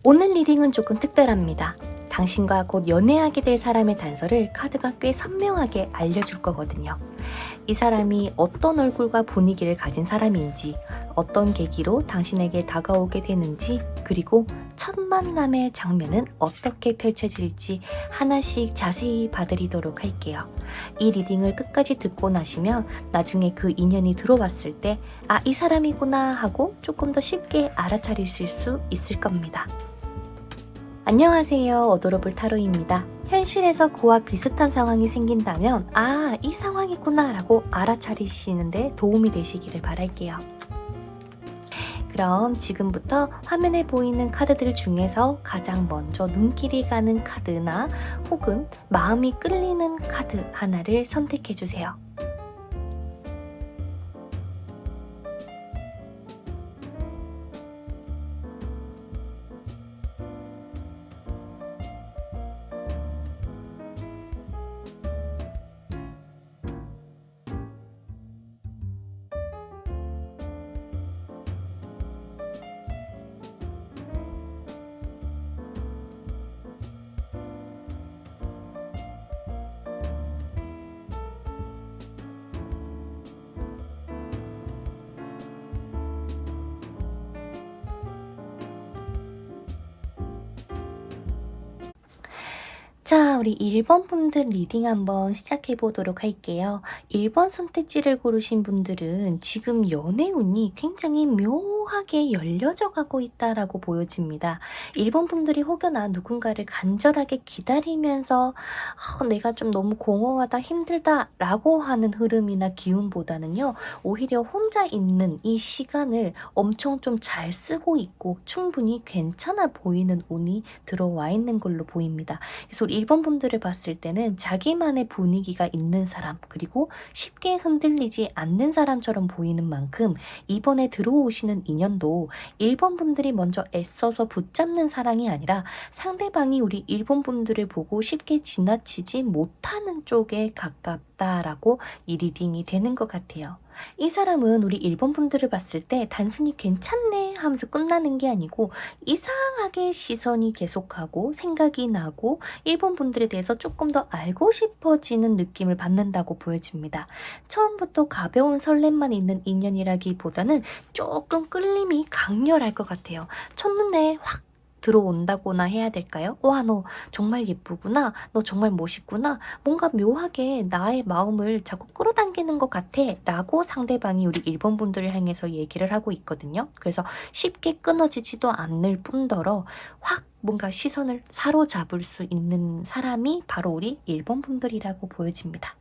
오늘 리딩은 조금 특별합니다. 당신과 곧 연애하게 될 사람의 단서를 카드가 꽤 선명하게 알려줄 거거든요. 이 사람이 어떤 얼굴과 분위기를 가진 사람인지, 어떤 계기로 당신에게 다가오게 되는지, 그리고 첫 만남의 장면은 어떻게 펼쳐질지 하나씩 자세히 봐드리도록 할게요. 이 리딩을 끝까지 듣고 나시면 나중에 그 인연이 들어왔을 때 아, 이 사람이구나 하고 조금 더 쉽게 알아차리실 수 있을 겁니다. 안녕하세요. 어도러블 타로입니다. 현실에서 그와 비슷한 상황이 생긴다면 아, 이 상황이구나 라고 알아차리시는데 도움이 되시기를 바랄게요. 그럼 지금부터 화면에 보이는 카드들 중에서 가장 먼저 눈길이 가는 카드나 혹은 마음이 끌리는 카드 하나를 선택해 주세요. 자, 우리 1번 분들 리딩 한번 시작해 보도록 할게요. 1번 선택지를 고르신 분들은 지금 연애운이 굉장히 묘하게 열려져 가고 있다라고 보여집니다. 1번 분들이 혹여나 누군가를 간절하게 기다리면서 내가 좀 너무 공허하다, 힘들다 라고 하는 흐름이나 기운보다는요. 오히려 혼자 있는 이 시간을 엄청 좀 잘 쓰고 있고 충분히 괜찮아 보이는 운이 들어와 있는 걸로 보입니다. 그래서 우리 1번 분들을 봤을 때는 자기만의 분위기가 있는 사람, 그리고 쉽게 흔들리지 않는 사람처럼 보이는 만큼 이번에 들어오시는 인연도 1번 분들이 먼저 애써서 붙잡는 사랑이 아니라 상대방이 우리 1번 분들을 보고 쉽게 지나치지 못하는 쪽에 가깝다라고 이 리딩이 되는 것 같아요. 이 사람은 우리 1번 분들을 봤을 때 단순히 괜찮네 하면서 끝나는 게 아니고 이상하게 시선이 계속하고 생각이 나고 1번 분들에 대해서 조금 더 알고 싶어지는 느낌을 받는다고 보여집니다. 처음부터 가벼운 설렘만 있는 인연이라기보다는 조금 끌림이 강렬할 것 같아요. 첫눈에 확 들어온다고나 해야 될까요? 와, 너 정말 예쁘구나. 너 정말 멋있구나. 뭔가 묘하게 나의 마음을 자꾸 끌어당기는 것 같아. 라고 상대방이 우리 1번 분들을 향해서 얘기를 하고 있거든요. 그래서 쉽게 끊어지지도 않을 뿐더러 확 뭔가 시선을 사로잡을 수 있는 사람이 바로 우리 1번 분들이라고 보여집니다.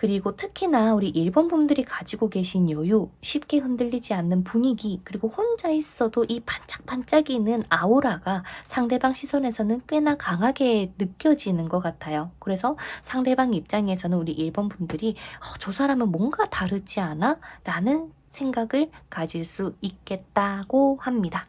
그리고 특히나 우리 1번 분들이 가지고 계신 여유, 쉽게 흔들리지 않는 분위기, 그리고 혼자 있어도 이 반짝반짝이는 아우라가 상대방 시선에서는 꽤나 강하게 느껴지는 것 같아요. 그래서 상대방 입장에서는 우리 1번 분들이 저 사람은 뭔가 다르지 않아? 라는 생각을 가질 수 있겠다고 합니다.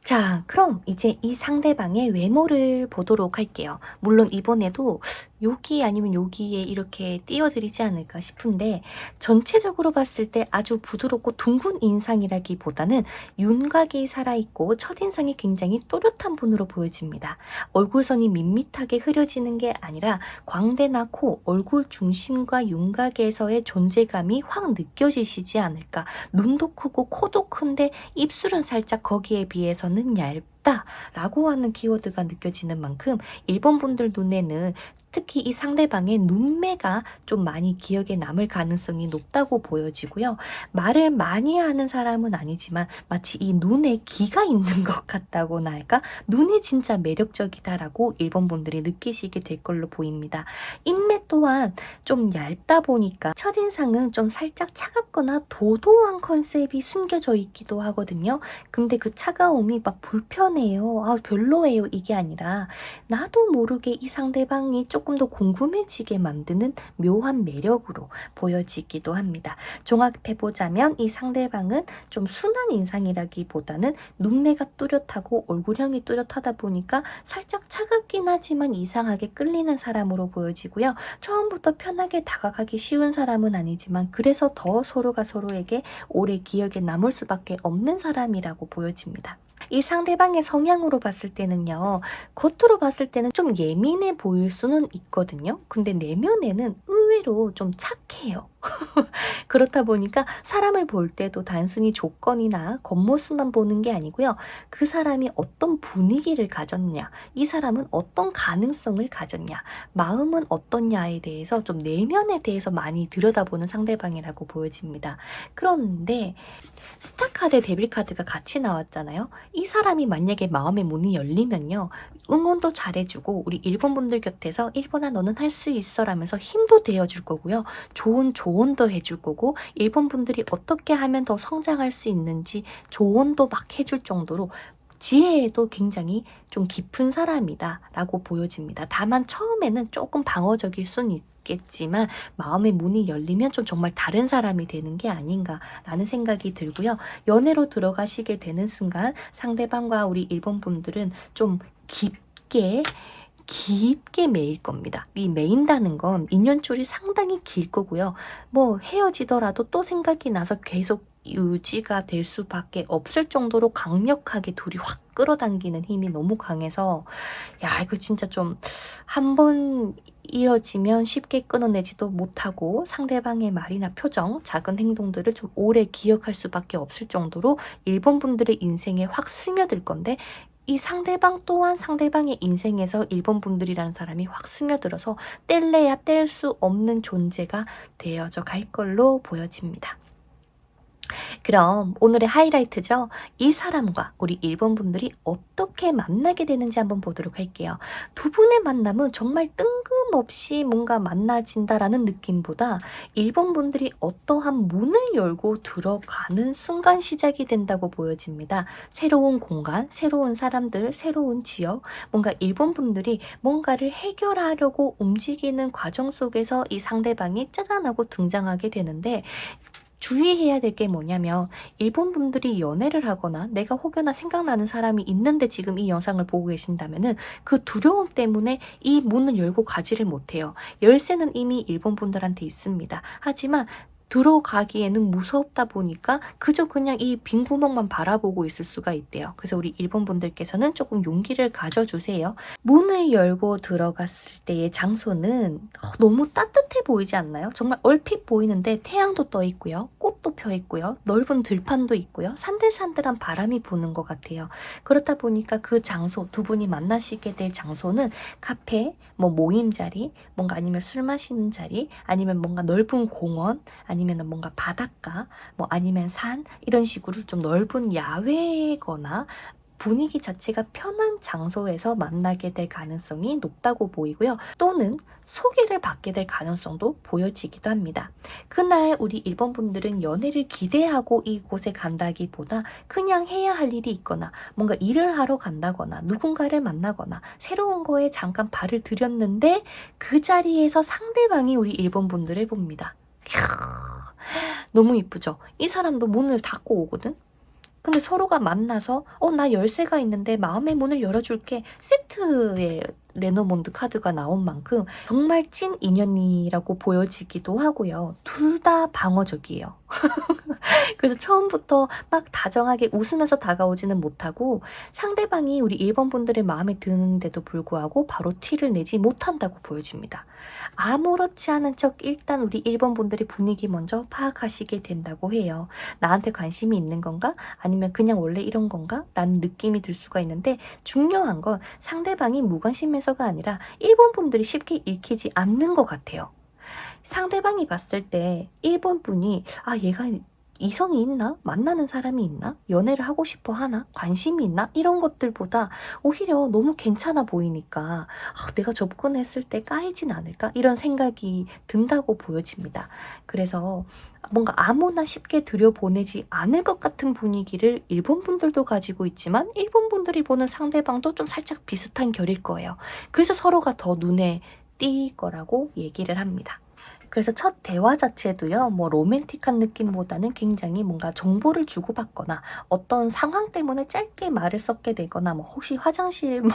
자, 그럼 이제 이 상대방의 외모를 보도록 할게요. 물론 이번에도 여기 아니면 여기에 이렇게 띄워드리지 않을까 싶은데 전체적으로 봤을 때 아주 부드럽고 둥근 인상이라기보다는 윤곽이 살아있고 첫인상이 굉장히 또렷한 분으로 보여집니다. 얼굴선이 밋밋하게 흐려지는 게 아니라 광대나 코, 얼굴 중심과 윤곽에서의 존재감이 확 느껴지시지 않을까. 눈도 크고 코도 큰데 입술은 살짝 거기에 비해서는 얇다 라고 하는 키워드가 느껴지는 만큼 1번 분들 눈에는 특히 이 상대방의 눈매가 좀 많이 기억에 남을 가능성이 높다고 보여지고요. 말을 많이 하는 사람은 아니지만 마치 이 눈에 기가 있는 것 같다고나 할까? 눈이 진짜 매력적이다라고 1번 분들이 느끼시게 될 걸로 보입니다. 인매 또한 좀 얇다 보니까 첫인상은 좀 살짝 차갑거나 도도한 컨셉이 숨겨져 있기도 하거든요. 근데 그 차가움이 막 불편해요. 아, 별로예요. 이게 아니라 나도 모르게 이 상대방이 조금 더 궁금해지게 만드는 묘한 매력으로 보여지기도 합니다. 종합해보자면 이 상대방은 좀 순한 인상이라기보다는 눈매가 뚜렷하고 얼굴형이 뚜렷하다 보니까 살짝 차갑긴 하지만 이상하게 끌리는 사람으로 보여지고요. 처음부터 편하게 다가가기 쉬운 사람은 아니지만 그래서 더 서로가 서로에게 오래 기억에 남을 수밖에 없는 사람이라고 보여집니다. 이 상대방의 성향으로 봤을 때는요. 겉으로 봤을 때는 좀 예민해 보일 수는 있거든요. 근데 내면에는 의외로 좀 착해요. 그렇다 보니까 사람을 볼 때도 단순히 조건이나 겉모습만 보는 게 아니고요. 그 사람이 어떤 분위기를 가졌냐, 이 사람은 어떤 가능성을 가졌냐, 마음은 어떻냐에 대해서 좀 내면에 대해서 많이 들여다보는 상대방이라고 보여집니다. 그런데 스타카드, 데빌카드가 같이 나왔잖아요. 이 사람이 만약에 마음의 문이 열리면요. 응원도 잘해주고 우리 일본 분들 곁에서 일본아 너는 할 수 있어 라면서 힘도 되어줄 거고요. 좋은 조언도 해줄 거고 일본 분들이 어떻게 하면 더 성장할 수 있는지 조언도 막 해줄 정도로 지혜에도 굉장히 좀 깊은 사람이다 라고 보여집니다. 다만 처음에는 조금 방어적일 수는 있겠지만 마음의 문이 열리면 좀 정말 다른 사람이 되는 게 아닌가라는 생각이 들고요. 연애로 들어가시게 되는 순간 상대방과 우리 일본 분들은 좀 깊게 매일 겁니다. 이 매인다는 건 인연줄이 상당히 길 거고요. 뭐 헤어지더라도 또 생각이 나서 계속 유지가 될 수밖에 없을 정도로 강력하게 둘이 확 끌어당기는 힘이 너무 강해서 야 이거 진짜 좀 한 번 이어지면 쉽게 끊어내지도 못하고 상대방의 말이나 표정, 작은 행동들을 좀 오래 기억할 수밖에 없을 정도로 일본 분들의 인생에 확 스며들 건데 이 상대방 또한 상대방의 인생에서 일본 분들이라는 사람이 확 스며들어서 뗄래야 뗄 수 없는 존재가 되어져 갈 걸로 보여집니다. 그럼 오늘의 하이라이트죠. 이 사람과 우리 일본 분들이 어떻게 만나게 되는지 한번 보도록 할게요. 두 분의 만남은 정말 뜬금없이 뭔가 만나진다라는 느낌보다 일본 분들이 어떠한 문을 열고 들어가는 순간 시작이 된다고 보여집니다. 새로운 공간, 새로운 사람들, 새로운 지역, 뭔가 일본 분들이 뭔가를 해결하려고 움직이는 과정 속에서 이 상대방이 짜잔 하고 등장하게 되는데 주의해야 될 게 뭐냐면 일본 분들이 연애를 하거나 내가 혹여나 생각나는 사람이 있는데 지금 이 영상을 보고 계신다면은 그 두려움 때문에 이 문을 열고 가지를 못해요. 열쇠는 이미 일본 분들한테 있습니다. 하지만 들어가기에는 무섭다 보니까 그저 그냥 이 빈 구멍만 바라보고 있을 수가 있대요. 그래서 우리 일본 분들께서는 조금 용기를 가져주세요. 문을 열고 들어갔을 때의 장소는 너무 따뜻해 보이지 않나요? 정말 얼핏 보이는데 태양도 떠 있고요. 꽃도 펴 있고요. 넓은 들판도 있고요. 산들산들한 바람이 부는 것 같아요. 그렇다 보니까 그 장소, 두 분이 만나시게 될 장소는 카페, 뭐 모임 자리, 뭔가 아니면 술 마시는 자리, 아니면 뭔가 넓은 공원, 아니면 뭔가 바닷가, 뭐 아니면 산, 이런 식으로 좀 넓은 야외거나 분위기 자체가 편한 장소에서 만나게 될 가능성이 높다고 보이고요. 또는 소개를 받게 될 가능성도 보여지기도 합니다. 그날 우리 일본 분들은 연애를 기대하고 이곳에 간다기보다 그냥 해야 할 일이 있거나 뭔가 일을 하러 간다거나 누군가를 만나거나 새로운 거에 잠깐 발을 들였는데 그 자리에서 상대방이 우리 일본 분들을 봅니다. 너무 이쁘죠? 이 사람도 문을 닫고 오거든? 근데 서로가 만나서 나 열쇠가 있는데 마음의 문을 열어줄게. 세트의 레노몬드 카드가 나온 만큼 정말 찐 인연이라고 보여지기도 하고요. 둘 다 방어적이에요. 그래서 처음부터 막 다정하게 웃으면서 다가오지는 못하고 상대방이 우리 일본 분들의 마음에 드는데도 불구하고 바로 티를 내지 못한다고 보여집니다. 아무렇지 않은 척 일단 우리 일본 분들이 분위기 먼저 파악하시게 된다고 해요. 나한테 관심이 있는 건가? 아니면 그냥 원래 이런 건가? 라는 느낌이 들 수가 있는데 중요한 건 상대방이 무관심해서가 아니라 일본 분들이 쉽게 읽히지 않는 것 같아요. 상대방이 봤을 때 일본 분이 얘가 이성이 있나? 만나는 사람이 있나? 연애를 하고 싶어 하나? 관심이 있나? 이런 것들보다 오히려 너무 괜찮아 보이니까 내가 접근했을 때 까이진 않을까? 이런 생각이 든다고 보여집니다. 그래서 뭔가 아무나 쉽게 들여보내지 않을 것 같은 분위기를 일본 분들도 가지고 있지만 일본 분들이 보는 상대방도 좀 살짝 비슷한 결일 거예요. 그래서 서로가 더 눈에 띌 거라고 얘기를 합니다. 그래서 첫 대화 자체도요, 뭐 로맨틱한 느낌보다는 굉장히 뭔가 정보를 주고받거나 어떤 상황 때문에 짧게 말을 섞게 되거나 뭐 혹시 화장실 뭐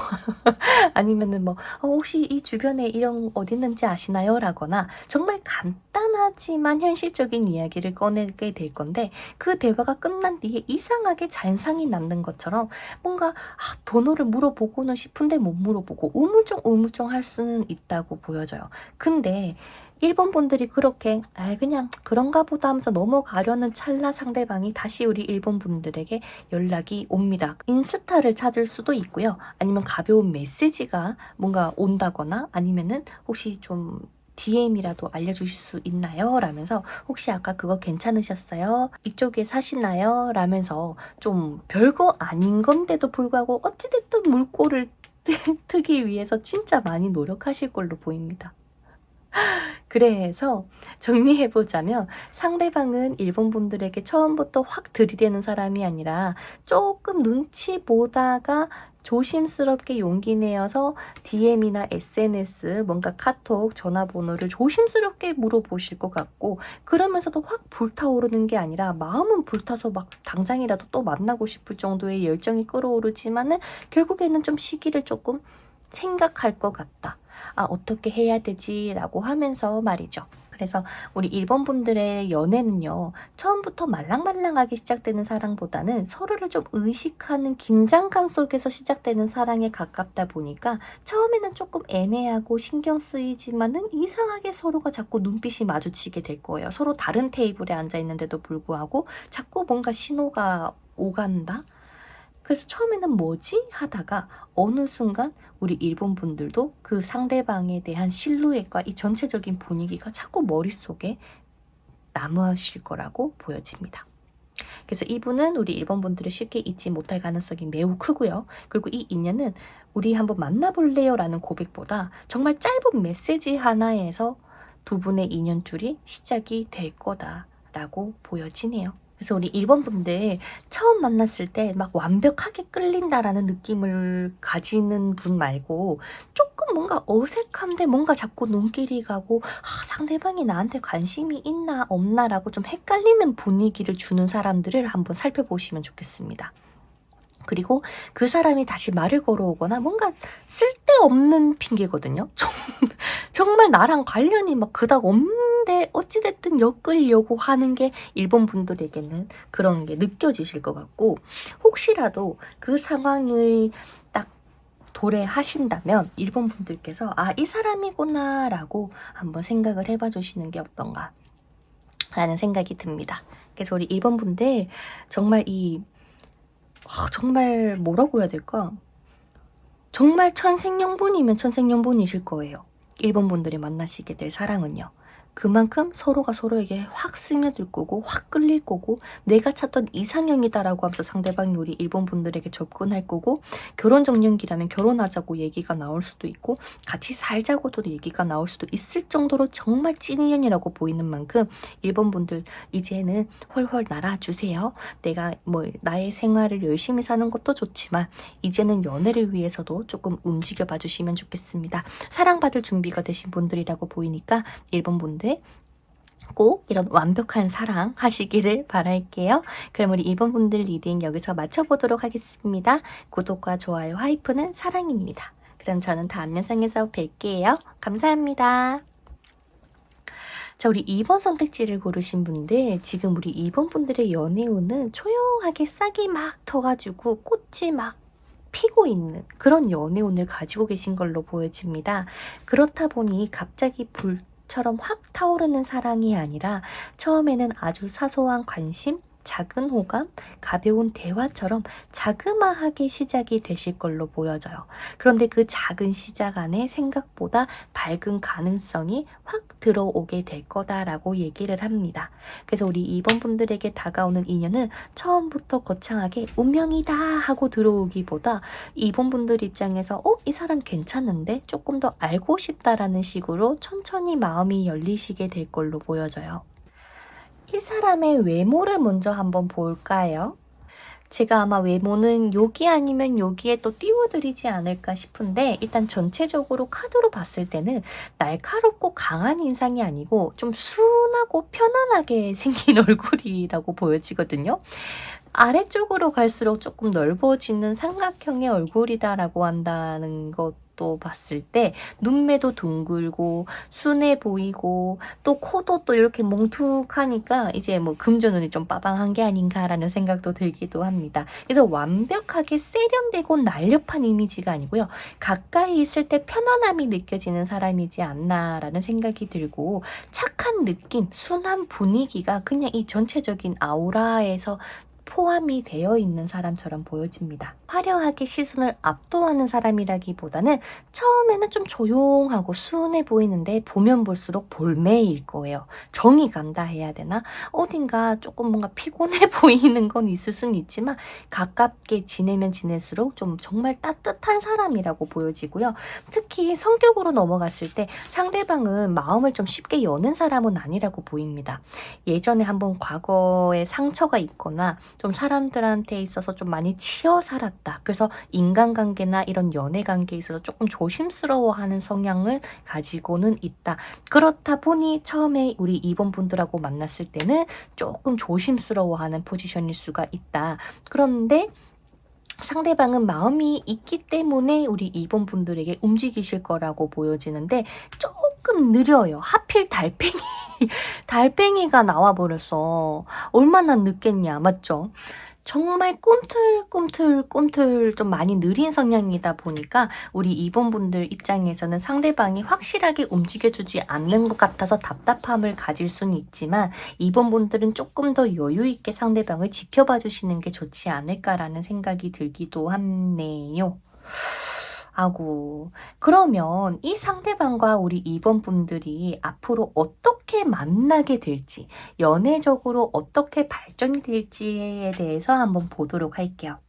아니면은 뭐 혹시 이 주변에 이런 어디 있는지 아시나요? 라거나 정말 간단하지만 현실적인 이야기를 꺼내게 될 건데 그 대화가 끝난 뒤에 이상하게 잔상이 남는 것처럼 뭔가 번호를 물어보고는 싶은데 못 물어보고 우물쩡 할 수는 있다고 보여져요. 근데 일본 분들이 그렇게 그냥 그런가 보다 하면서 넘어가려는 찰나 상대방이 다시 우리 일본 분들에게 연락이 옵니다. 인스타를 찾을 수도 있고요. 아니면 가벼운 메시지가 뭔가 온다거나 아니면은 혹시 좀 DM이라도 알려주실 수 있나요? 라면서 혹시 아까 그거 괜찮으셨어요? 이쪽에 사시나요? 라면서 좀 별거 아닌 건데도 불구하고 어찌됐든 물꼬를 트기 위해서 진짜 많이 노력하실 걸로 보입니다. 그래서 정리해보자면 상대방은 일본 분들에게 처음부터 확 들이대는 사람이 아니라 조금 눈치 보다가 조심스럽게 용기 내어서 DM이나 SNS, 뭔가 카톡, 전화번호를 조심스럽게 물어보실 것 같고 그러면서도 확 불타오르는 게 아니라 마음은 불타서 막 당장이라도 또 만나고 싶을 정도의 열정이 끌어오르지만은 결국에는 좀 시기를 조금 생각할 것 같다. 어떻게 해야 되지? 라고 하면서 말이죠. 그래서 우리 일본 분들의 연애는요, 처음부터 말랑말랑하게 시작되는 사랑보다는 서로를 좀 의식하는 긴장감 속에서 시작되는 사랑에 가깝다 보니까 처음에는 조금 애매하고 신경 쓰이지만은 이상하게 서로가 자꾸 눈빛이 마주치게 될 거예요. 서로 다른 테이블에 앉아 있는데도 불구하고 자꾸 뭔가 신호가 오간다? 그래서 처음에는 뭐지? 하다가 어느 순간 우리 일본 분들도 그 상대방에 대한 실루엣과 이 전체적인 분위기가 자꾸 머릿속에 남으실 거라고 보여집니다. 그래서 이분은 우리 일본 분들을 쉽게 잊지 못할 가능성이 매우 크고요. 그리고 이 인연은 우리 한번 만나볼래요? 라는 고백보다 정말 짧은 메시지 하나에서 두 분의 인연줄이 시작이 될 거다라고 보여지네요. 그래서 우리 일본 분들 처음 만났을 때 막 완벽하게 끌린다라는 느낌을 가지는 분 말고 조금 뭔가 어색한데 뭔가 자꾸 눈길이 가고 상대방이 나한테 관심이 있나 없나라고 좀 헷갈리는 분위기를 주는 사람들을 한번 살펴보시면 좋겠습니다. 그리고 그 사람이 다시 말을 걸어오거나 뭔가 쓸데없는 핑계거든요. 정말 나랑 관련이 막 그닥 없는데 어찌됐든 엮으려고 하는 게 일본 분들에게는 그런 게 느껴지실 것 같고 혹시라도 그 상황을 딱 도래하신다면 일본 분들께서 이 사람이구나 라고 한번 생각을 해봐 주시는 게 어떤가 라는 생각이 듭니다. 그래서 우리 일본 분들 정말 정말 뭐라고 해야 될까? 정말 천생연분이면 천생연분이실 거예요. 일본 분들이 만나시게 될 사랑은요. 그만큼 서로가 서로에게 확 스며들 거고 확 끌릴 거고 내가 찾던 이상형이다라고 하면서 상대방이 우리 일본 분들에게 접근할 거고 결혼 정년기라면 결혼하자고 얘기가 나올 수도 있고 같이 살자고도 얘기가 나올 수도 있을 정도로 정말 찐 인연이라고 보이는 만큼 일본 분들 이제는 헐헐 날아주세요. 내가 뭐 나의 생활을 열심히 사는 것도 좋지만 이제는 연애를 위해서도 조금 움직여 봐 주시면 좋겠습니다. 사랑받을 준비가 되신 분들이라고 보이니까 일본 분들 꼭 이런 완벽한 사랑 하시기를 바랄게요. 그럼 우리 일본 분들 리딩 여기서 마쳐보도록 하겠습니다. 구독과 좋아요, 하이프는 사랑입니다. 그럼 저는 다음 영상에서 뵐게요. 감사합니다. 자, 우리 2번 선택지를 고르신 분들, 지금 우리 2번 분들의 연애운은 조용하게 싹이 막 터가지고 꽃이 막 피고 있는 그런 연애운을 가지고 계신 걸로 보여집니다. 그렇다 보니 갑자기 불처럼 확 타오르는 사랑이 아니라 처음에는 아주 사소한 관심, 작은 호감, 가벼운 대화처럼 자그마하게 시작이 되실 걸로 보여져요. 그런데 그 작은 시작 안에 생각보다 밝은 가능성이 확 들어오게 될 거다라고 얘기를 합니다. 그래서 우리 2번 분들에게 다가오는 인연은 처음부터 거창하게 운명이다 하고 들어오기보다 2번 분들 입장에서 이 사람 괜찮은데 조금 더 알고 싶다라는 식으로 천천히 마음이 열리시게 될 걸로 보여져요. 이 사람의 외모를 먼저 한번 볼까요? 제가 아마 외모는 여기 아니면 여기에 또 띄워드리지 않을까 싶은데 일단 전체적으로 카드로 봤을 때는 날카롭고 강한 인상이 아니고 좀 순하고 편안하게 생긴 얼굴이라고 보여지거든요. 아래쪽으로 갈수록 조금 넓어지는 삼각형의 얼굴이다라고 한다는 것도 봤을 때 눈매도 둥글고 순해 보이고 또 코도 또 이렇게 몽툭하니까 이제 뭐 금전운이 좀 빠방한 게 아닌가라는 생각도 들기도 합니다. 그래서 완벽하게 세련되고 날렵한 이미지가 아니고요. 가까이 있을 때 편안함이 느껴지는 사람이지 않나라는 생각이 들고 착한 느낌, 순한 분위기가 그냥 이 전체적인 아우라에서 포함이 되어 있는 사람처럼 보여집니다. 화려하게 시선을 압도하는 사람이라기보다는 처음에는 좀 조용하고 순해 보이는데 보면 볼수록 볼매일 거예요. 정이 간다 해야 되나? 어딘가 조금 뭔가 피곤해 보이는 건 있을 수는 있지만 가깝게 지내면 지낼수록 좀 정말 따뜻한 사람이라고 보여지고요. 특히 성격으로 넘어갔을 때 상대방은 마음을 좀 쉽게 여는 사람은 아니라고 보입니다. 예전에 한번 과거에 상처가 있거나 좀 사람들한테 있어서 좀 많이 치여 살았다. 그래서 인간관계나 이런 연애관계에 있어서 조금 조심스러워하는 성향을 가지고는 있다. 그렇다 보니 처음에 우리 2번 분들하고 만났을 때는 조금 조심스러워하는 포지션일 수가 있다. 그런데 상대방은 마음이 있기 때문에 우리 2번 분들에게 움직이실 거라고 보여지는데 조금 느려요. 하필 달팽이가 나와버렸어. 얼마나 늦겠냐, 맞죠? 정말 꿈틀꿈틀 좀 많이 느린 성향이다 보니까 우리 2번 분들 입장에서는 상대방이 확실하게 움직여주지 않는 것 같아서 답답함을 가질 수는 있지만 2번 분들은 조금 더 여유 있게 상대방을 지켜봐 주시는 게 좋지 않을까라는 생각이 들기도 하네요. 아구. 그러면 이 상대방과 우리 2번 분들이 앞으로 어떻게 만나게 될지, 연애적으로 어떻게 발전이 될지에 대해서 한번 보도록 할게요.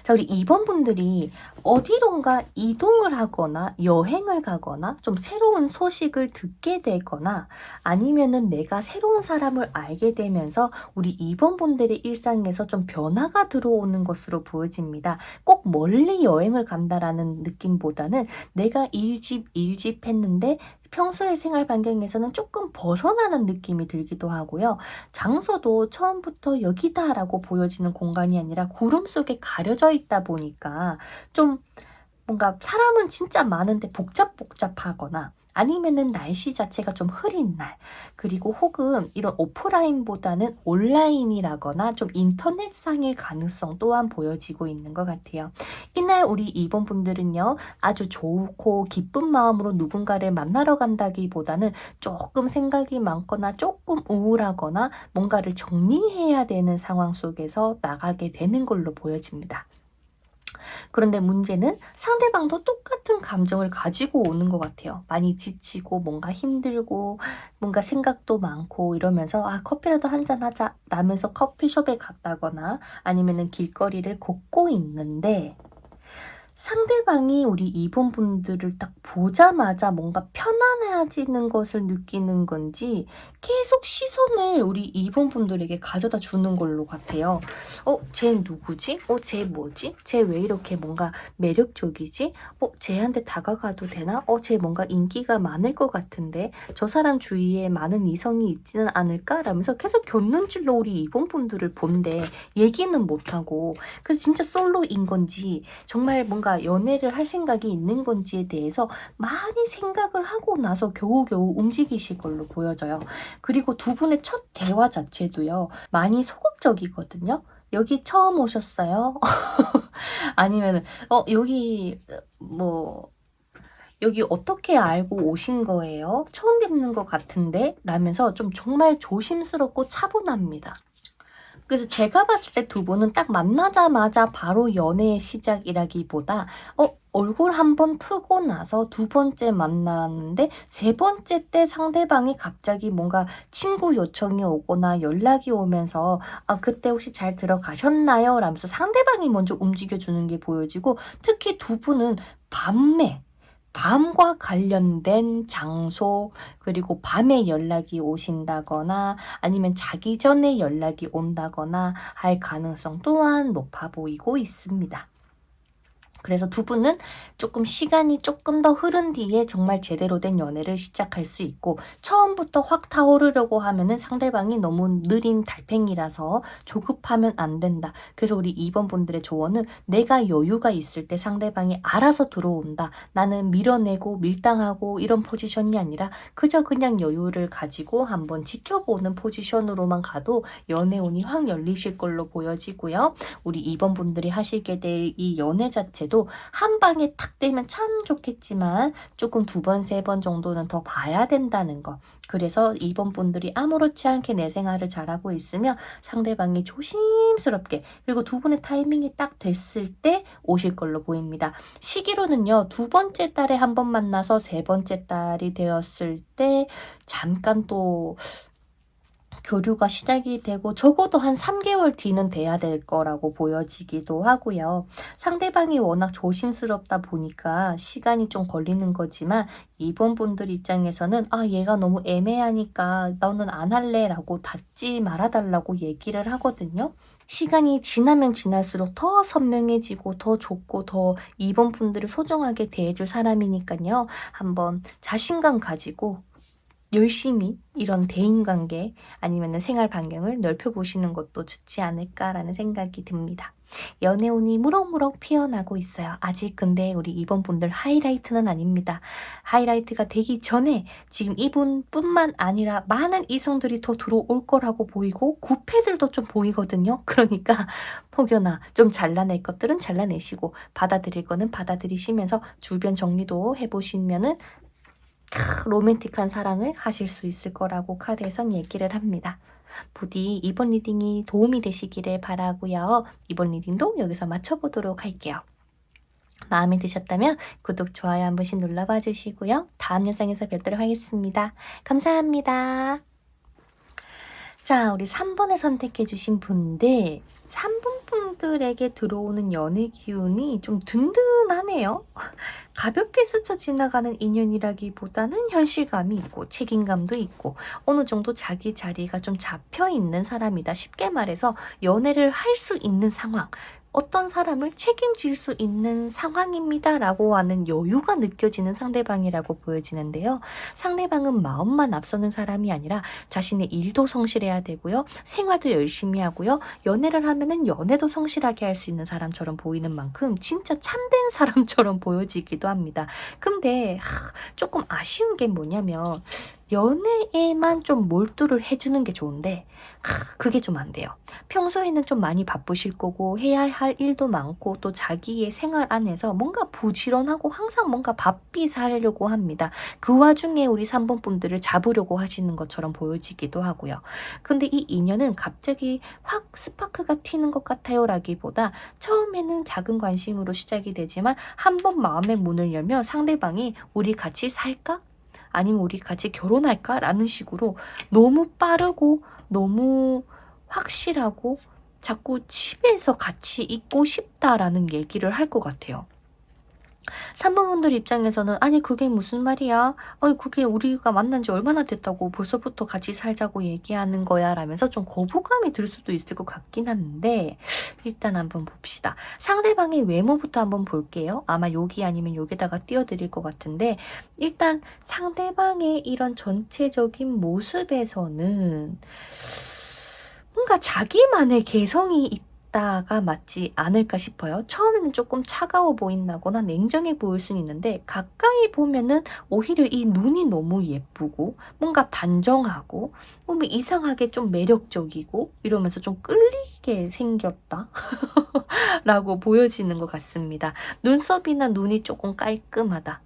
자, 우리 2번 분들이 어디론가 이동을 하거나 여행을 가거나 좀 새로운 소식을 듣게 되거나 아니면은 내가 새로운 사람을 알게 되면서 우리 2번 분들의 일상에서 좀 변화가 들어오는 것으로 보여집니다. 꼭 멀리 여행을 간다라는 느낌보다는 내가 일집 했는데 평소의 생활 반경에서는 조금 벗어나는 느낌이 들기도 하고요. 장소도 처음부터 여기다라고 보여지는 공간이 아니라 구름 속에 가려져 있다 보니까 좀 뭔가 사람은 진짜 많은데 복잡복잡하거나 아니면은 날씨 자체가 좀 흐린 날, 그리고 혹은 이런 오프라인보다는 온라인이라거나 좀 인터넷상일 가능성 또한 보여지고 있는 것 같아요. 이날 우리 2번 분들은요, 아주 좋고 기쁜 마음으로 누군가를 만나러 간다기보다는 조금 생각이 많거나 조금 우울하거나 뭔가를 정리해야 되는 상황 속에서 나가게 되는 걸로 보여집니다. 그런데 문제는 상대방도 똑같은 감정을 가지고 오는 것 같아요. 많이 지치고 뭔가 힘들고 뭔가 생각도 많고 이러면서 아, 커피라도 한잔 하자 라면서 커피숍에 갔다거나 아니면은 길거리를 걷고 있는데 상대방이 우리 2번 분들을 딱 보자마자 뭔가 편안해지는 것을 느끼는 건지 계속 시선을 우리 2번 분들에게 가져다 주는 걸로 같아요. 쟤 누구지? 쟤 뭐지? 쟤 왜 이렇게 뭔가 매력적이지? 쟤한테 다가가도 되나? 쟤 뭔가 인기가 많을 것 같은데 저 사람 주위에 많은 이성이 있지는 않을까? 라면서 계속 곁눈질로 우리 2번 분들을 본데 얘기는 못하고 그래서 진짜 솔로인 건지 정말 뭔가 연애를 할 생각이 있는 건지에 대해서 많이 생각을 하고 나서 겨우겨우 움직이실 걸로 보여져요. 그리고 두 분의 첫 대화 자체도요, 많이 소극적이거든요. 여기 처음 오셨어요? 아니면은, 여기, 여기 어떻게 알고 오신 거예요? 처음 뵙는 것 같은데? 라면서 좀 정말 조심스럽고 차분합니다. 그래서 제가 봤을 때 두 분은 딱 만나자마자 바로 연애의 시작이라기보다 얼굴 한번 트고 나서 두 번째 만났는데 세 번째 때 상대방이 갑자기 뭔가 친구 요청이 오거나 연락이 오면서 그때 혹시 잘 들어가셨나요? 라면서 상대방이 먼저 움직여주는 게 보여지고 특히 두 분은 밤과 관련된 장소, 그리고 밤에 연락이 오신다거나 아니면 자기 전에 연락이 온다거나 할 가능성 또한 높아 보이고 있습니다. 그래서 두 분은 조금 시간이 조금 더 흐른 뒤에 정말 제대로 된 연애를 시작할 수 있고, 처음부터 확 타오르려고 하면은 상대방이 너무 느린 달팽이라서 조급하면 안 된다. 그래서 우리 2번 분들의 조언은 내가 여유가 있을 때 상대방이 알아서 들어온다. 나는 밀어내고 밀당하고 이런 포지션이 아니라 그저 그냥 여유를 가지고 한번 지켜보는 포지션으로만 가도 연애운이 확 열리실 걸로 보여지고요. 우리 2번 분들이 하시게 될 이 연애 자체도 한 방에 탁 되면 참 좋겠지만 조금 두 번, 세 번 정도는 더 봐야 된다는 거. 그래서 2번 분들이 아무렇지 않게 내 생활을 잘하고 있으면 상대방이 조심스럽게, 그리고 두 분의 타이밍이 딱 됐을 때 오실 걸로 보입니다. 시기로는요, 두 번째 달에 한 번 만나서 세 번째 달이 되었을 때 잠깐 또 교류가 시작이 되고 적어도 한 3개월 뒤는 돼야 될 거라고 보여지기도 하고요. 상대방이 워낙 조심스럽다 보니까 시간이 좀 걸리는 거지만, 이번 분들 입장에서는 얘가 너무 애매하니까 너는 안 할래 라고 닫지 말아달라고 얘기를 하거든요. 시간이 지나면 지날수록 더 선명해지고 더 좋고 더 이번 분들을 소중하게 대해줄 사람이니까요. 한번 자신감 가지고 열심히 이런 대인관계 아니면 생활 반경을 넓혀보시는 것도 좋지 않을까라는 생각이 듭니다. 연애운이 무럭무럭 피어나고 있어요. 아직 근데 우리 이번 분들 하이라이트는 아닙니다. 하이라이트가 되기 전에 지금 이분뿐만 아니라 많은 이성들이 더 들어올 거라고 보이고 구패들도 좀 보이거든요. 그러니까 혹여나 좀 잘라낼 것들은 잘라내시고 받아들일 거는 받아들이시면서 주변 정리도 해보시면은 로맨틱한 사랑을 하실 수 있을 거라고 카드에선 얘기를 합니다. 부디 이번 리딩이 도움이 되시기를 바라고요. 이번 리딩도 여기서 마쳐보도록 할게요. 마음에 드셨다면 구독, 좋아요 한 번씩 눌러봐 주시고요. 다음 영상에서 뵙도록 하겠습니다. 감사합니다. 자, 우리 3번을 선택해 주신 분들, 3번 분들에게 들어오는 연애 기운이 좀 든든하네요. 가볍게 스쳐 지나가는 인연이라기보다는 현실감이 있고 책임감도 있고 어느 정도 자기 자리가 좀 잡혀 있는 사람이다. 쉽게 말해서 연애를 할 수 있는 상황, 어떤 사람을 책임질 수 있는 상황입니다 라고 하는 여유가 느껴지는 상대방이라고 보여지는데요. 상대방은 마음만 앞서는 사람이 아니라 자신의 일도 성실해야 되고요. 생활도 열심히 하고요. 연애를 하면은 연애도 성실하게 할 수 있는 사람처럼 보이는 만큼 진짜 참된 사람처럼 보여지기도 합니다. 근데 조금 아쉬운 게 뭐냐면 연애에만 좀 몰두를 해주는 게 좋은데 그게 좀 안 돼요. 평소에는 좀 많이 바쁘실 거고 해야 할 일도 많고 또 자기의 생활 안에서 뭔가 부지런하고 항상 뭔가 바삐 살려고 합니다. 그 와중에 우리 3번 분들을 잡으려고 하시는 것처럼 보여지기도 하고요. 근데 이 인연은 갑자기 확 스파크가 튀는 것 같아요 라기보다 처음에는 작은 관심으로 시작이 되지만 한 번 마음의 문을 열면 상대방이 우리 같이 살까? 아니면 우리 같이 결혼할까? 라는 식으로 너무 빠르고 너무 확실하고 자꾸 집에서 같이 있고 싶다라는 얘기를 할 것 같아요. 3번 분들 입장에서는 아니 그게 무슨 말이야? 그게 우리가 만난 지 얼마나 됐다고 벌써부터 같이 살자고 얘기하는 거야 라면서 좀 거부감이 들 수도 있을 것 같긴 한데, 일단 한번 봅시다. 상대방의 외모부터 한번 볼게요. 아마 여기 아니면 여기다가 띄워드릴 것 같은데, 일단 상대방의 이런 전체적인 모습에서는 뭔가 자기만의 개성이 있다가 맞지 않을까 싶어요. 처음에는 조금 차가워 보인다거나 냉정해 보일 수는 있는데 가까이 보면은 오히려 이 눈이 너무 예쁘고 뭔가 단정하고 뭔가 이상하게 좀 매력적이고 이러면서 좀 끌리게 생겼다 라고 보여지는 것 같습니다. 눈썹이나 눈이 조금 깔끔하다.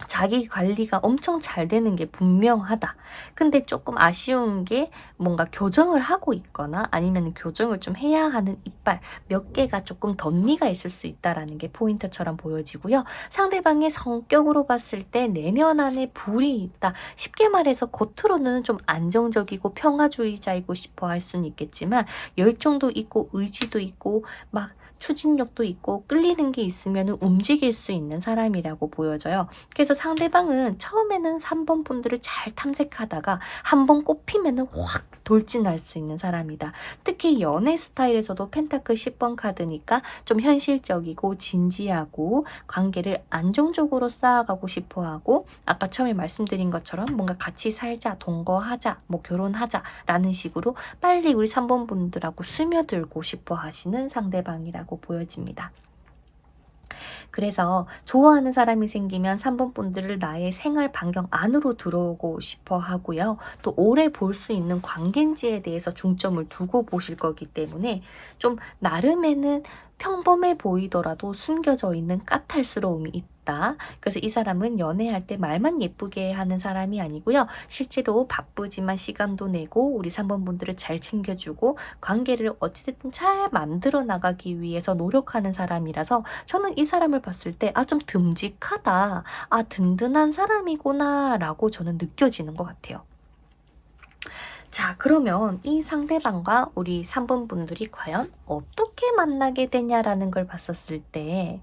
자기 관리가 엄청 잘 되는 게 분명하다. 근데 조금 아쉬운 게 뭔가 교정을 하고 있거나 아니면 교정을 좀 해야 하는 이빨 몇 개가 조금 덧니가 있을 수 있다라는 게 포인트처럼 보여지고요. 상대방의 성격으로 봤을 때 내면 안에 불이 있다. 쉽게 말해서 겉으로는 좀 안정적이고 평화주의자이고 싶어 할 수는 있겠지만 열정도 있고 의지도 있고 막 추진력도 있고 끌리는 게 있으면 움직일 수 있는 사람이라고 보여져요. 그래서 상대방은 처음에는 3번 분들을 잘 탐색하다가 한번 꼽히면 확 돌진할 수 있는 사람이다. 특히 연애 스타일에서도 펜타클 10번 카드니까 좀 현실적이고 진지하고 관계를 안정적으로 쌓아가고 싶어하고, 아까 처음에 말씀드린 것처럼 뭔가 같이 살자, 동거하자, 뭐 결혼하자 라는 식으로 빨리 우리 3번 분들하고 스며들고 싶어 하시는 상대방이라고 보여집니다. 그래서 좋아하는 사람이 생기면 3번 분들을 나의 생활 반경 안으로 들어오고 싶어 하고요. 또 오래 볼 수 있는 관계인지에 대해서 중점을 두고 보실 거기 때문에 좀 나름에는 평범해 보이더라도 숨겨져 있는 까탈스러움이 있다. 그래서 이 사람은 연애할 때 말만 예쁘게 하는 사람이 아니고요. 실제로 바쁘지만 시간도 내고 우리 3번 분들을 잘 챙겨주고 관계를 어찌됐든 잘 만들어 나가기 위해서 노력하는 사람이라서 저는 이 사람을 봤을 때 좀 듬직하다, 든든한 사람이구나 라고 저는 느껴지는 것 같아요. 자, 그러면 이 상대방과 우리 3번 분들이 과연 어떻게 만나게 되냐라는 걸 봤었을 때,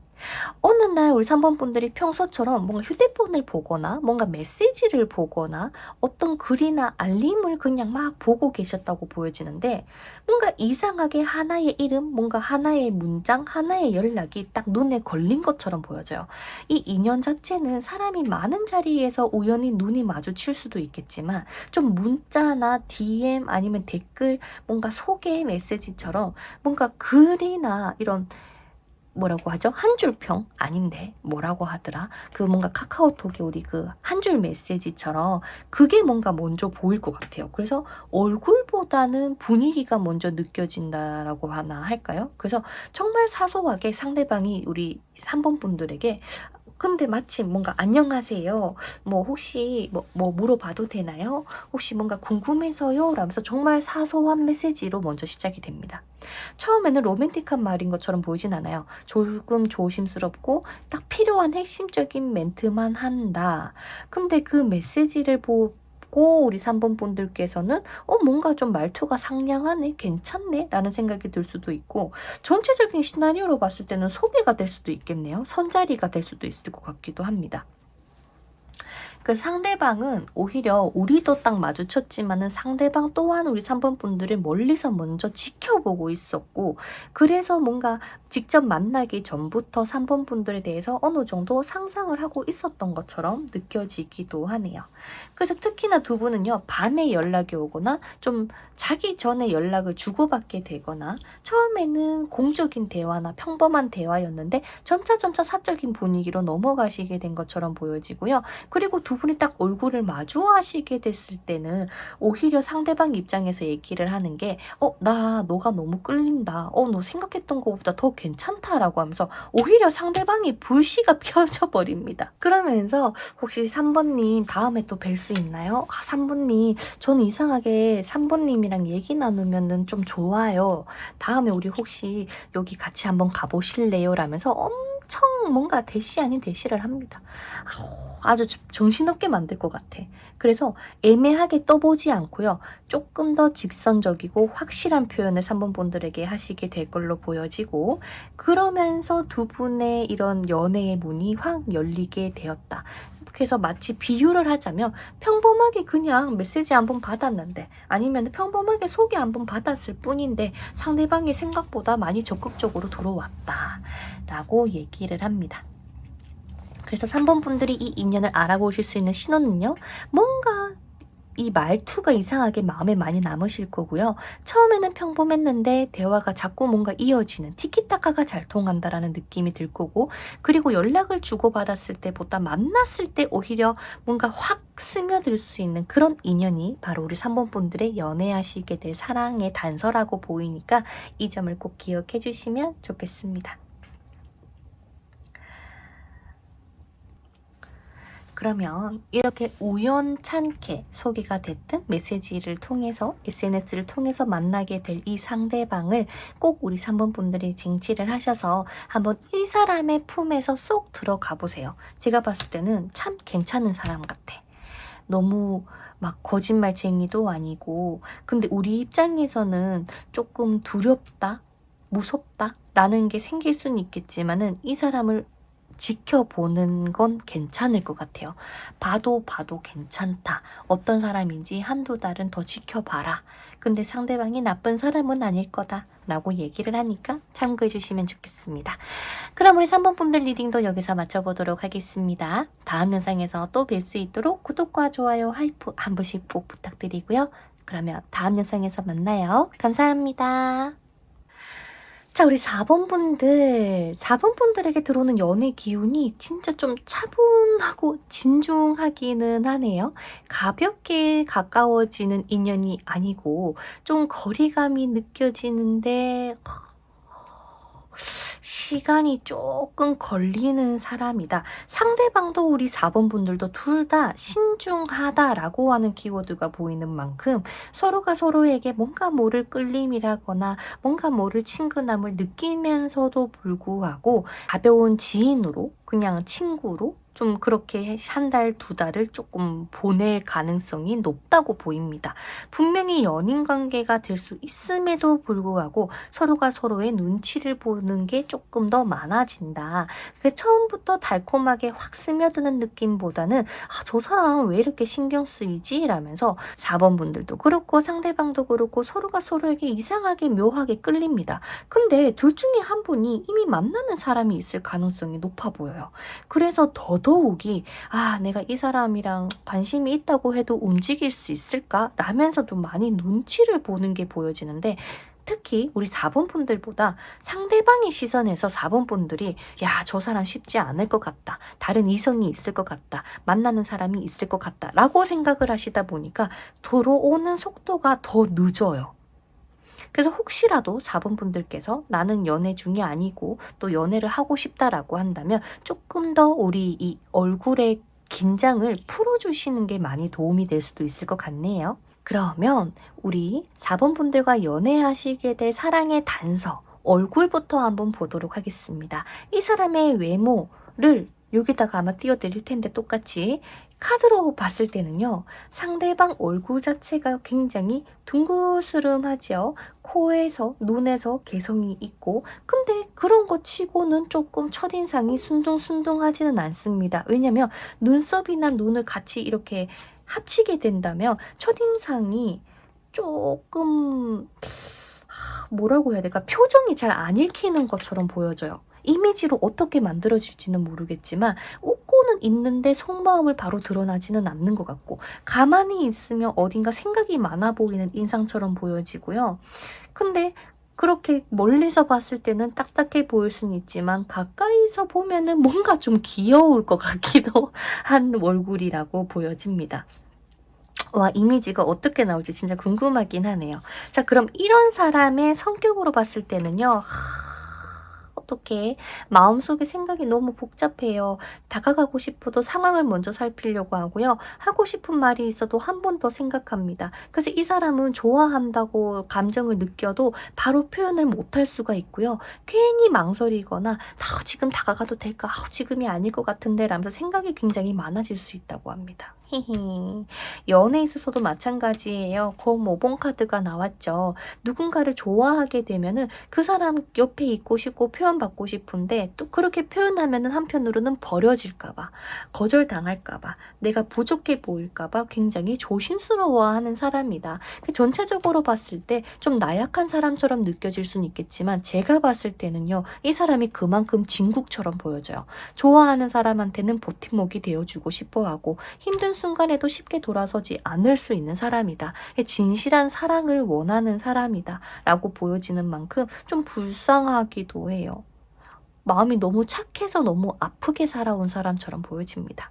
어느 날 우리 3번 분들이 평소처럼 뭔가 휴대폰을 보거나 뭔가 메시지를 보거나 어떤 글이나 알림을 그냥 막 보고 계셨다고 보여지는데, 뭔가 이상하게 하나의 이름, 뭔가 하나의 문장, 하나의 연락이 딱 눈에 걸린 것처럼 보여져요. 이 인연 자체는 사람이 많은 자리에서 우연히 눈이 마주칠 수도 있겠지만 좀 문자나 DM 아니면 댓글, 뭔가 소개 메시지처럼 뭔가 글이나 이런, 뭐라고 하죠? 한 줄 평? 아닌데 뭐라고 하더라? 그 뭔가 카카오톡에 우리 그 한 줄 메시지처럼 그게 뭔가 먼저 보일 것 같아요. 그래서 얼굴보다는 분위기가 먼저 느껴진다라고 하나 할까요? 그래서 정말 사소하게 상대방이 우리 3번 분들에게 근데 마침 뭔가 안녕하세요, 뭐 혹시 뭐 물어봐도 되나요? 혹시 뭔가 궁금해서요? 라면서 정말 사소한 메시지로 먼저 시작이 됩니다. 처음에는 로맨틱한 말인 것처럼 보이진 않아요. 조금 조심스럽고 딱 필요한 핵심적인 멘트만 한다. 근데 그 메시지를 보고 우리 3번 분들께서는 뭔가 좀 말투가 상냥하네, 괜찮네 라는 생각이 들 수도 있고, 전체적인 시나리오로 봤을 때는 소개가 될 수도 있겠네요. 선자리가 될 수도 있을 것 같기도 합니다. 그 상대방은 오히려 우리도 딱 마주쳤지만은 상대방 또한 우리 3번 분들을 멀리서 먼저 지켜보고 있었고, 그래서 뭔가 직접 만나기 전부터 3번 분들에 대해서 어느 정도 상상을 하고 있었던 것처럼 느껴지기도 하네요. 그래서 특히나 두 분은요, 밤에 연락이 오거나 좀 자기 전에 연락을 주고받게 되거나, 처음에는 공적인 대화나 평범한 대화였는데 점차 사적인 분위기로 넘어가시게 된 것처럼 보여지고요. 그리고 두 분이 딱 얼굴을 마주하시게 됐을 때는 오히려 상대방 입장에서 얘기를 하는 게 나 너가 너무 끌린다. 너 생각했던 것보다 더 괜찮다라고 하면서 오히려 상대방이 불씨가 펴져 버립니다. 그러면서 혹시 3번님 다음에 또 뵐 수 있나요? 3번님 저는 이상하게 3번님이랑 얘기 나누면은 좀 좋아요. 다음에 우리 혹시 여기 같이 한번 가보실래요? 라면서 엄청 뭔가 대시 아닌 대시를 합니다. 아주 정신없게 만들 것 같아. 그래서 애매하게 떠보지 않고요. 조금 더 직선적이고 확실한 표현을 3번 분들에게 하시게 될 걸로 보여지고, 그러면서 두 분의 이런 연애의 문이 확 열리게 되었다. 그래서 마치 비유를 하자면 평범하게 그냥 메시지 한 번 받았는데, 아니면 평범하게 소개 한 번 받았을 뿐인데 상대방이 생각보다 많이 적극적으로 들어왔다 라고 얘기를 합니다. 그래서 3번 분들이 이 인연을 알아보실 수 있는 신호는요, 뭔가 이 말투가 이상하게 마음에 많이 남으실 거고요. 처음에는 평범했는데 대화가 자꾸 뭔가 이어지는, 티키타카가 잘 통한다라는 느낌이 들 거고, 그리고 연락을 주고받았을 때보다 만났을 때 오히려 뭔가 확 스며들 수 있는 그런 인연이 바로 우리 3번 분들의 연애하시게 될 사랑의 단서라고 보이니까 이 점을 꼭 기억해 주시면 좋겠습니다. 그러면 이렇게 우연찮게 소개가 됐든 메시지를 통해서, SNS를 통해서 만나게 될 이 상대방을 꼭 우리 3번 분들이 쟁취를 하셔서 한번 이 사람의 품에서 쏙 들어가 보세요. 제가 봤을 때는 참 괜찮은 사람 같아. 너무 막 거짓말쟁이도 아니고, 근데 우리 입장에서는 조금 두렵다? 무섭다라는 게 생길 수는 있겠지만은 이 사람을 지켜보는 건 괜찮을 것 같아요. 봐도 괜찮다. 어떤 사람인지 한두 달은 더 지켜봐라. 근데 상대방이 나쁜 사람은 아닐 거다. 라고 얘기를 하니까 참고해 주시면 좋겠습니다. 그럼 우리 3번 분들 리딩도 여기서 마쳐보도록 하겠습니다. 다음 영상에서 또 뵐 수 있도록 구독과 좋아요, 하이프 한 번씩 꼭 부탁드리고요. 그러면 다음 영상에서 만나요. 감사합니다. 자, 우리 4번 분들. 4번 분들에게 들어오는 연애 기운이 진짜 좀 차분하고 진중하기는 하네요. 가볍게 가까워지는 인연이 아니고 좀 거리감이 느껴지는데 시간이 조금 걸리는 사람이다. 상대방도 우리 4번 분들도 둘 다 신중하다라고 하는 키워드가 보이는 만큼 서로가 서로에게 뭔가 모를 끌림이라거나 뭔가 모를 친근함을 느끼면서도 불구하고 가벼운 지인으로 그냥 친구로 좀 그렇게 한 달, 두 달을 조금 보낼 가능성이 높다고 보입니다. 분명히 연인 관계가 될 수 있음에도 불구하고 서로가 서로의 눈치를 보는 게 조금 더 많아진다. 처음부터 달콤하게 확 스며드는 느낌보다는 저 사람 왜 이렇게 신경 쓰이지? 라면서 4번 분들도 그렇고 상대방도 그렇고 서로가 서로에게 이상하게 묘하게 끌립니다. 근데 둘 중에 한 분이 이미 만나는 사람이 있을 가능성이 높아 보여요. 그래서 더더욱이 내가 이 사람이랑 관심이 있다고 해도 움직일 수 있을까? 라면서도 많이 눈치를 보는 게 보여지는데 특히 우리 4번 분들보다 상대방의 시선에서 4번 분들이 저 사람 쉽지 않을 것 같다. 다른 이성이 있을 것 같다. 만나는 사람이 있을 것 같다. 라고 생각을 하시다 보니까 들어오는 속도가 더 늦어요. 그래서 혹시라도 4번 분들께서 나는 연애 중이 아니고 또 연애를 하고 싶다라고 한다면 조금 더 우리 이 얼굴의 긴장을 풀어주시는 게 많이 도움이 될 수도 있을 것 같네요. 그러면 우리 4번 분들과 연애하시게 될 사랑의 단서, 얼굴부터 한번 보도록 하겠습니다. 이 사람의 외모를 여기다가 아마 띄워드릴 텐데 똑같이 카드로 봤을 때는요. 상대방 얼굴 자체가 굉장히 둥그스름하죠. 코에서 눈에서 개성이 있고 근데 그런 거 치고는 조금 첫인상이 순둥순둥하지는 않습니다. 왜냐면 눈썹이나 눈을 같이 이렇게 합치게 된다면 첫인상이 조금 뭐라고 해야 될까? 표정이 잘 안 읽히는 것처럼 보여져요. 이미지로 어떻게 만들어질지는 모르겠지만 웃고는 있는데 속마음을 바로 드러나지는 않는 것 같고 가만히 있으면 어딘가 생각이 많아 보이는 인상처럼 보여지고요. 근데 그렇게 멀리서 봤을 때는 딱딱해 보일 수는 있지만 가까이서 보면은 뭔가 좀 귀여울 것 같기도 한 얼굴이라고 보여집니다. 와, 이미지가 어떻게 나올지 진짜 궁금하긴 하네요. 자, 그럼 이런 사람의 성격으로 봤을 때는요. 어떻게 마음속에 생각이 너무 복잡해요. 다가가고 싶어도 상황을 먼저 살피려고 하고요. 하고 싶은 말이 있어도 한 번 더 생각합니다. 그래서 이 사람은 좋아한다고 감정을 느껴도 바로 표현을 못할 수가 있고요. 괜히 망설이거나 지금 다가가도 될까? 지금이 아닐 것 같은데 라면서 생각이 굉장히 많아질 수 있다고 합니다. 연애에 있어서도 마찬가지예요. 검 5번 카드가 나왔죠. 누군가를 좋아하게 되면은 그 사람 옆에 있고 싶고 표현받고 싶은데 또 그렇게 표현하면은 한편으로는 버려질까봐, 거절당할까봐, 내가 부족해 보일까봐 굉장히 조심스러워하는 사람이다. 전체적으로 봤을 때 좀 나약한 사람처럼 느껴질 수는 있겠지만 제가 봤을 때는요. 이 사람이 그만큼 진국처럼 보여져요. 좋아하는 사람한테는 버팀목이 되어주고 싶어하고 힘든 순간에도 쉽게 돌아서지 않을 수 있는 사람이다. 진실한 사랑을 원하는 사람이다. 라고 보여지는 만큼 좀 불쌍하기도 해요. 마음이 너무 착해서 너무 아프게 살아온 사람처럼 보여집니다.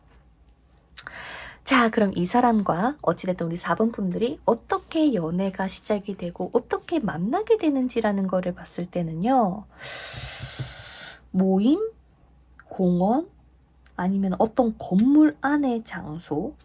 자, 그럼 이 사람과 어찌됐든 우리 4번 분들이 어떻게 연애가 시작이 되고 어떻게 만나게 되는지라는 거를 봤을 때는요. 모임? 공원? 아니면 어떤 건물 안의 장소?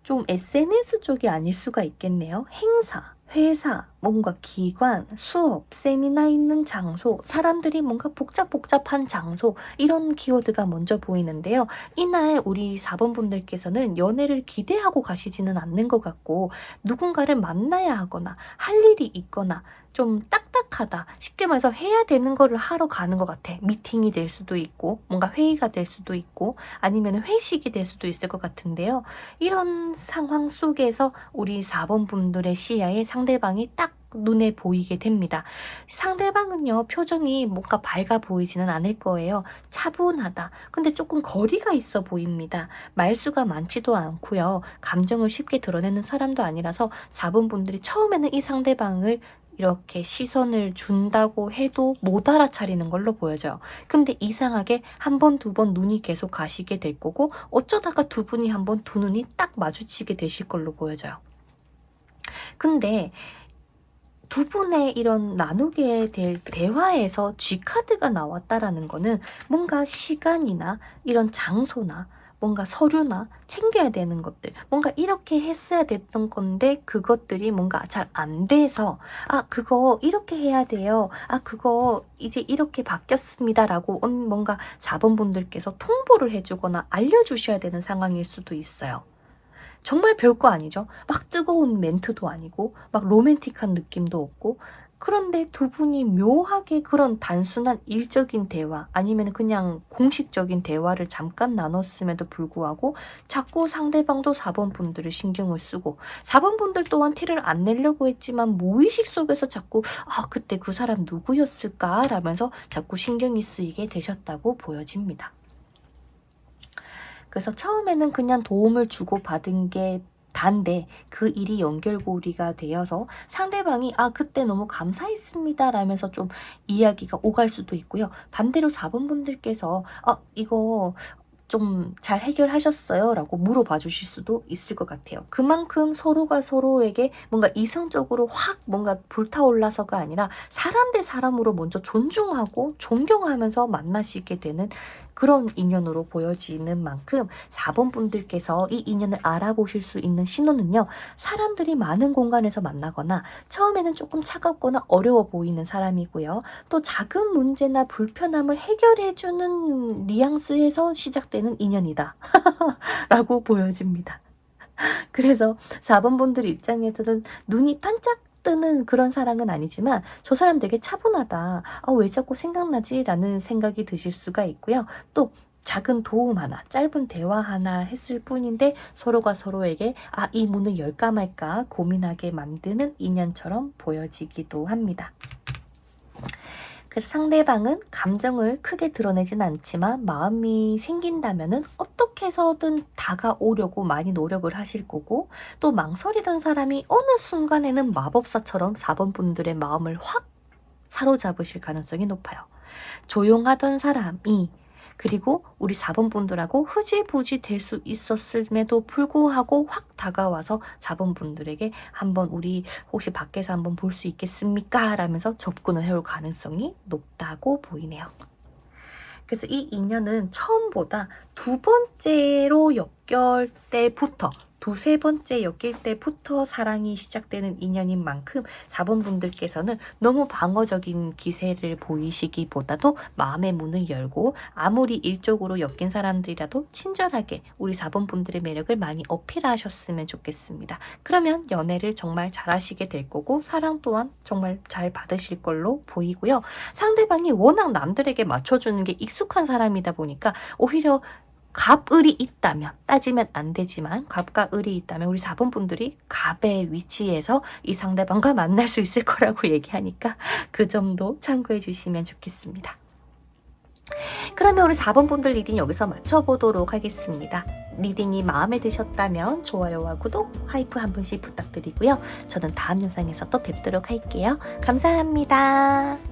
좀 SNS 쪽이 아닐 수가 있겠네요. 행사, 회사, 뭔가 기관, 수업, 세미나 있는 장소, 사람들이 뭔가 복잡복잡한 장소 이런 키워드가 먼저 보이는데요. 이날 우리 4번 분들께서는 연애를 기대하고 가시지는 않는 것 같고 누군가를 만나야 하거나 할 일이 있거나 좀 딱딱하다. 쉽게 말해서 해야 되는 거를 하러 가는 것 같아. 미팅이 될 수도 있고 뭔가 회의가 될 수도 있고 아니면 회식이 될 수도 있을 것 같은데요. 이런 상황 속에서 우리 4번 분들의 시야에 상대방이 딱 눈에 보이게 됩니다. 상대방은요, 표정이 뭔가 밝아 보이지는 않을 거예요. 차분하다. 근데 조금 거리가 있어 보입니다. 말수가 많지도 않고요. 감정을 쉽게 드러내는 사람도 아니라서 4번 분들이 처음에는 이 상대방을 이렇게 시선을 준다고 해도 못 알아차리는 걸로 보여져요. 근데 이상하게 한 번, 두 번 눈이 계속 가시게 될 거고 어쩌다가 두 분이 한 번 두 눈이 딱 마주치게 되실 걸로 보여져요. 근데 두 분의 이런 나누게 될 대화에서 G카드가 나왔다라는 거는 뭔가 시간이나 이런 장소나 뭔가 서류나 챙겨야 되는 것들, 뭔가 이렇게 했어야 됐던 건데 그것들이 뭔가 잘 안 돼서 그거 이렇게 해야 돼요. 그거 이제 이렇게 바뀌었습니다. 라고 뭔가 4번 분들께서 통보를 해주거나 알려주셔야 되는 상황일 수도 있어요. 정말 별거 아니죠. 막 뜨거운 멘트도 아니고 막 로맨틱한 느낌도 없고 그런데 두 분이 묘하게 그런 단순한 일적인 대화 아니면 그냥 공식적인 대화를 잠깐 나눴음에도 불구하고 자꾸 상대방도 4번 분들을 신경을 쓰고 4번 분들 또한 티를 안 내려고 했지만 무의식 속에서 자꾸 그때 그 사람 누구였을까 라면서 자꾸 신경이 쓰이게 되셨다고 보여집니다. 그래서 처음에는 그냥 도움을 주고받은 게 단데 그 일이 연결고리가 되어서 상대방이 그때 너무 감사했습니다 라면서 좀 이야기가 오갈 수도 있고요. 반대로 4번 분들께서 이거 좀 잘 해결하셨어요? 라고 물어봐 주실 수도 있을 것 같아요. 그만큼 서로가 서로에게 뭔가 이성적으로 확 뭔가 불타올라서가 아니라 사람 대 사람으로 먼저 존중하고 존경하면서 만나시게 되는 그런 인연으로 보여지는 만큼 4번 분들께서 이 인연을 알아보실 수 있는 신호는요. 사람들이 많은 공간에서 만나거나 처음에는 조금 차갑거나 어려워 보이는 사람이고요. 또 작은 문제나 불편함을 해결해주는 뉘앙스에서 시작되는 인연이다. 라고 보여집니다. 그래서 4번 분들 입장에서는 눈이 반짝 뜨는 그런 사랑은 아니지만 저 사람 되게 차분하다. 왜 자꾸 생각나지? 라는 생각이 드실 수가 있고요. 또 작은 도움 하나, 짧은 대화 하나 했을 뿐인데 서로가 서로에게 이 문을 열까 말까 고민하게 만드는 인연처럼 보여지기도 합니다. 그래서 상대방은 감정을 크게 드러내진 않지만 마음이 생긴다면은 어떻게 해서든 다가오려고 많이 노력을 하실 거고 또 망설이던 사람이 어느 순간에는 마법사처럼 4번 분들의 마음을 확 사로잡으실 가능성이 높아요. 조용하던 사람이 그리고 우리 4번 분들하고 흐지부지 될 수 있었음에도 불구하고 확 다가와서 4번 분들에게 한번 우리 혹시 밖에서 한번 볼 수 있겠습니까? 라면서 접근을 해올 가능성이 높다고 보이네요. 그래서 이 인연은 처음보다 두 번째로 엮일 때부터 두세 번째 엮일 때부터 사랑이 시작되는 인연인 만큼 4번 분들께서는 너무 방어적인 기세를 보이시기보다도 마음의 문을 열고 아무리 일적으로 엮인 사람들이라도 친절하게 우리 4번 분들의 매력을 많이 어필하셨으면 좋겠습니다. 그러면 연애를 정말 잘하시게 될 거고 사랑 또한 정말 잘 받으실 걸로 보이고요. 상대방이 워낙 남들에게 맞춰주는 게 익숙한 사람이다 보니까 오히려 갑을이 있다면 따지면 안 되지만 갑과 을이 있다면 우리 4번 분들이 갑의 위치에서 이 상대방과 만날 수 있을 거라고 얘기하니까 그 점도 참고해 주시면 좋겠습니다. 그러면 우리 4번 분들 리딩 여기서 마쳐보도록 하겠습니다. 리딩이 마음에 드셨다면 좋아요와 구독, 하이프 한 번씩 부탁드리고요. 저는 다음 영상에서 또 뵙도록 할게요. 감사합니다.